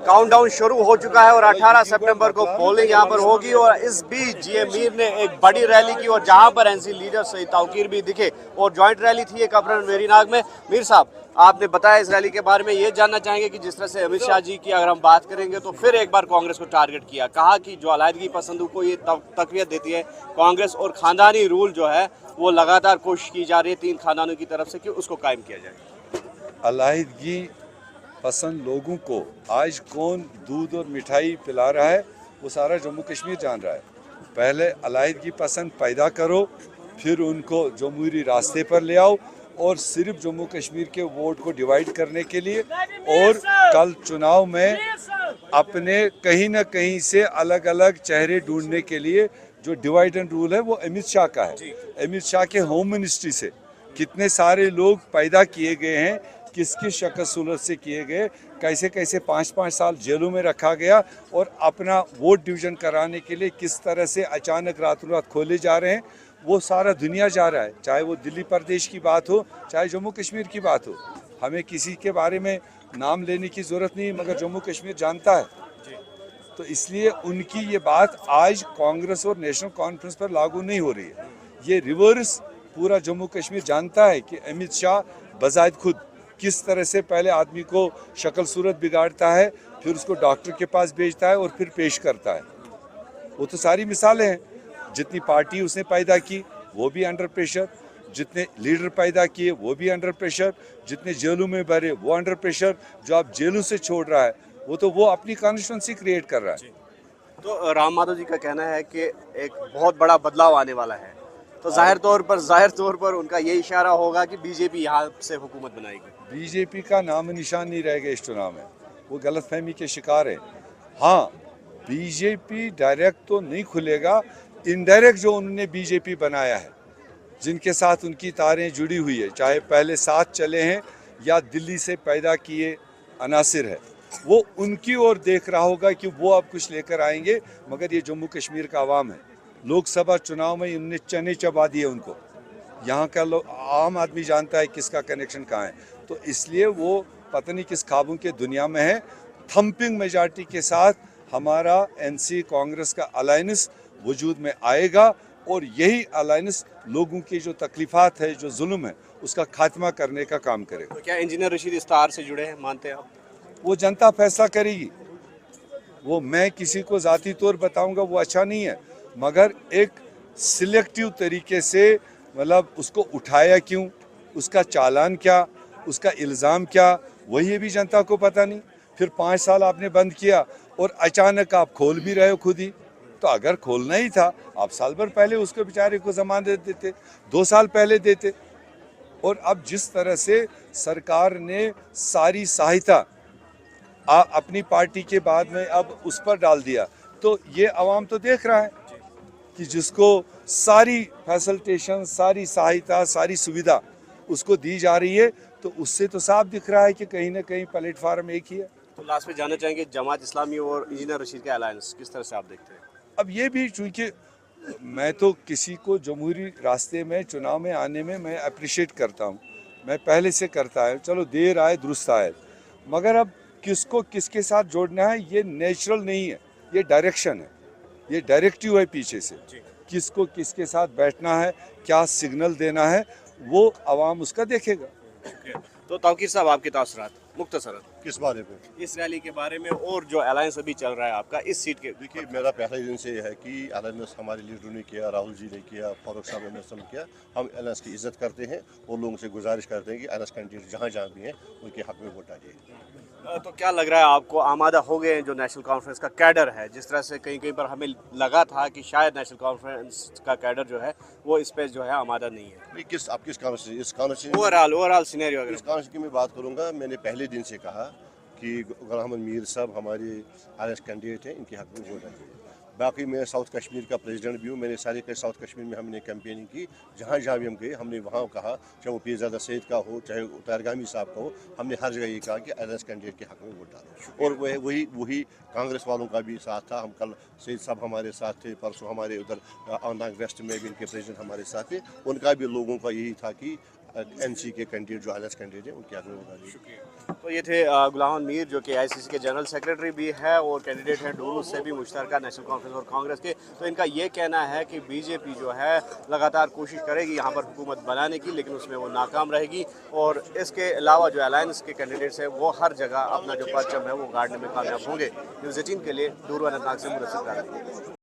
Countdown शुरू हो चुका है और 18 सितंबर को पोलिंग यहां पर होगी। और इस बीच जीएम मीर ने एक बड़ी रैली की और जहां पर एनसी लीडर सईद ताऊकीर भी दिखे और जॉइंट रैली थी एक अप्रैल वेरीनाग में। मीर साहब, आपने बताया इस रैली के बारे में, ये जानना चाहेंगे कि जिस तरह से अमित शाह जी की अगर हम बात करेंगे तो फिर एक बार कांग्रेस को टारगेट किया, कहा कि जो अलायदगी पसंदों को ये तकवीत देती है कांग्रेस और खानदानी रूल जो है वो लगातार कोशिश की जा रही है 3 खानदानों की तरफ से कि उसको कायम किया जाए। अलायदगी पसंद लोगों को आज कौन दूध और मिठाई पिला रहा है वो सारा जम्मू कश्मीर जान रहा है। पहले अलायदगी पसंद पैदा करो, फिर उनको जमहूरी रास्ते पर ले आओ और सिर्फ जम्मू कश्मीर के वोट को डिवाइड करने के लिए और कल चुनाव में अपने कहीं ना कहीं से अलग अलग चेहरे ढूंढने के लिए जो डिवाइड एंड रूल है वो अमित शाह का है। अमित शाह के होम मिनिस्ट्री से कितने सारे लोग पैदा किए गए हैं, किसकी शक्ल सूरत से किए गए, कैसे कैसे 5-5 साल जेलों में रखा गया और अपना वोट डिवीजन कराने के लिए किस तरह से अचानक रातों रात खोले जा रहे हैं, वो सारा दुनिया जा रहा है। चाहे वो दिल्ली प्रदेश की बात हो, चाहे जम्मू कश्मीर की बात हो, हमें किसी के बारे में नाम लेने की ज़रूरत नहीं, मगर जम्मू कश्मीर जानता है। तो इसलिए उनकी ये बात आज कांग्रेस और नेशनल कॉन्फ्रेंस पर लागू नहीं हो रही है। ये रिवर्स पूरा जम्मू कश्मीर जानता है कि अमित शाह बजायद खुद किस तरह से पहले आदमी को शक्ल सूरत बिगाड़ता है, फिर उसको डॉक्टर के पास भेजता है और फिर पेश करता है। वो तो सारी मिसालें हैं। जितनी पार्टी उसने पैदा की वो भी अंडर प्रेशर, जितने लीडर पैदा किए वो भी अंडर प्रेशर, जितने जेलों में भरे वो अंडर प्रेशर, जो आप जेलों से छोड़ रहा है वो अपनी कॉन्स्टिट्यूंसी क्रिएट कर रहा है। तो राम माधव जी का कहना है कि एक बहुत बड़ा बदलाव आने वाला है, तो जाहिर तौर पर उनका ये इशारा होगा कि बीजेपी यहाँ से हुकूमत बनाएगी। बीजेपी का नाम निशान नहीं रहेगा इस चुनाव में, वो गलतफहमी के शिकार है। हाँ, बीजेपी डायरेक्ट तो नहीं खुलेगा, इनडायरेक्ट जो उन्होंने बीजेपी बनाया है, जिनके साथ उनकी तारें जुड़ी हुई है, चाहे पहले साथ चले हैं या दिल्ली से पैदा किए अनासिर है, वो उनकी ओर देख रहा होगा कि वो अब कुछ लेकर आएंगे। मगर ये जम्मू कश्मीर का आवाम है, लोकसभा चुनाव में इनने चने चबा दिए उनको। यहाँ का आम आदमी जानता है किसका कनेक्शन कहाँ है, तो इसलिए वो पता नहीं किस ख्वाबों के दुनिया में है। थम्पिंग मेजॉरिटी के साथ हमारा एनसी कांग्रेस का अलायंस वजूद में आएगा और यही अलायंस लोगों की जो तकलीफात है, जो जुल्म है, उसका खात्मा करने का काम करेगा। तो क्या इंजीनियर रशीद इस्तार से जुड़े हैं, मानते हैं आप? वो जनता फैसला करेगी। वो मैं किसी को ज़ाती तौर बताऊंगा वो अच्छा नहीं है, मगर एक सिलेक्टिव तरीके से मतलब उसको उठाया क्यों, उसका चालान क्या, उसका इल्ज़ाम क्या, वही भी जनता को पता नहीं। फिर 5 साल आपने बंद किया और अचानक आप खोल भी रहे हो खुद ही। तो अगर खोलना ही था आप साल भर पहले उसको बेचारे को जमानत देते, 2 साल पहले देते। और अब जिस तरह से सरकार ने सारी सहायता अपनी पार्टी के बाद में अब उस पर डाल दिया, तो ये अवाम तो देख रहा है कि जिसको सारी फैसिलिटेशन, सारी सहायता, सारी सुविधा उसको दी जा रही है, तो उससे तो साफ दिख रहा है कि कहीं ना कहीं प्लेटफार्म एक ही है। तो लास्ट में जानना चाहेंगे जमात इस्लामी और इंजीनियर रशीद का अलायंस किस तरह से आप देखते हैं? अब ये भी, चूँकि मैं तो किसी को जमहूरी रास्ते में चुनाव में आने में मैं अप्रिशिएट करता हूँ, मैं पहले से करता है, चलो देर आए दुरुस्त आए, मगर अब किसको किसके साथ जोड़ना है ये नेचुरल नहीं है, ये डायरेक्शन है, ये डायरेक्टिव है पीछे से। किसको किसके साथ बैठना है, क्या सिग्नल देना है, वो आवाम उसका देखेगा। तो ताऊकीर साहब, आपके तासुरात मुख्तसरन किस बारे में? इस रैली के बारे में और जो अलायंस अभी चल रहा है आपका इस सीट के? देखिए, मेरा पहले दिन से है कि अलायंस हमारे लीडरों ने किया, राहुल जी ने किया, फारूक साहब ने किया। हम अलायंस की इज्जत करते हैं और लोगों से गुजारिश करते हैं कि अलायंस कैंडिडेट जहाँ जहाँ भी हैं उनके हक में वोट डालिए। तो क्या लग रहा है आपको, आमादा हो गए हैं जो नेशनल कॉन्फ्रेंस का कैडर है? जिस तरह से कहीं कहीं पर हमें लगा था कि शायद नेशनल कॉन्फ्रेंस का कैडर जो है वो इस पे जो है आमादा नहीं है। किस आप किस कॉन्स्टिट्यूंसी, इस कॉन्स्टिट्यूंसी ओवरऑल सिनेरियो इस कॉन्स्टिट्यूंसी की मैं बात करूँगा। मैंने पहले दिन से कहा कि गुलाम अहमद मीर साहब हमारे अलायंस कैंडिडेट हैं, इनके हक में वोट डालिए। बाकी मैं साउथ कश्मीर का प्रेसिडेंट भी हूँ, मैंने सारे के साउथ कश्मीर में हमने कैंपेनिंग की, जहाँ जहाँ भी हम गए हमने वहाँ कहा, चाहे वो पीरजादा सैयद का हो, चाहे तारगामी साहब का हो, हमने हर जगह ये कहा कि अलायंस कैंडिडेट के हक में वोट डालो। और वही कांग्रेस वालों का भी साथ था। हम कल सैयद साहब हमारे साथ थे, परसों हमारे उधर अनंतनाग वेस्ट में भी इनके प्रेसिडेंट हमारे साथ थे, उनका भी लोगों का यही था कि एनसी के कैंडिडेट जो आईएलएस कैंडिडेट हैं उनके हक में वोट डालिए। तो ये थे गुलाम मीर जो कि आईसीसी के जनरल सेक्रेटरी भी है और कैंडिडेट हैं डूरू से भी मुश्तरका नेशनल कॉन्फ्रेंस और कांग्रेस के। तो इनका ये कहना है कि बीजेपी जो है लगातार कोशिश करेगी यहाँ पर हुकूमत बनाने की, लेकिन उसमें वो नाकाम रहेगी और इसके अलावा जो अलायंस के कैंडिडेट्स हैं वो हर जगह अपना जो परचम है वो गाड़ने में कामयाब होंगे। न्यूज़ 18 के लिए डूरू अनंतनाग से मुरस्सिद राना।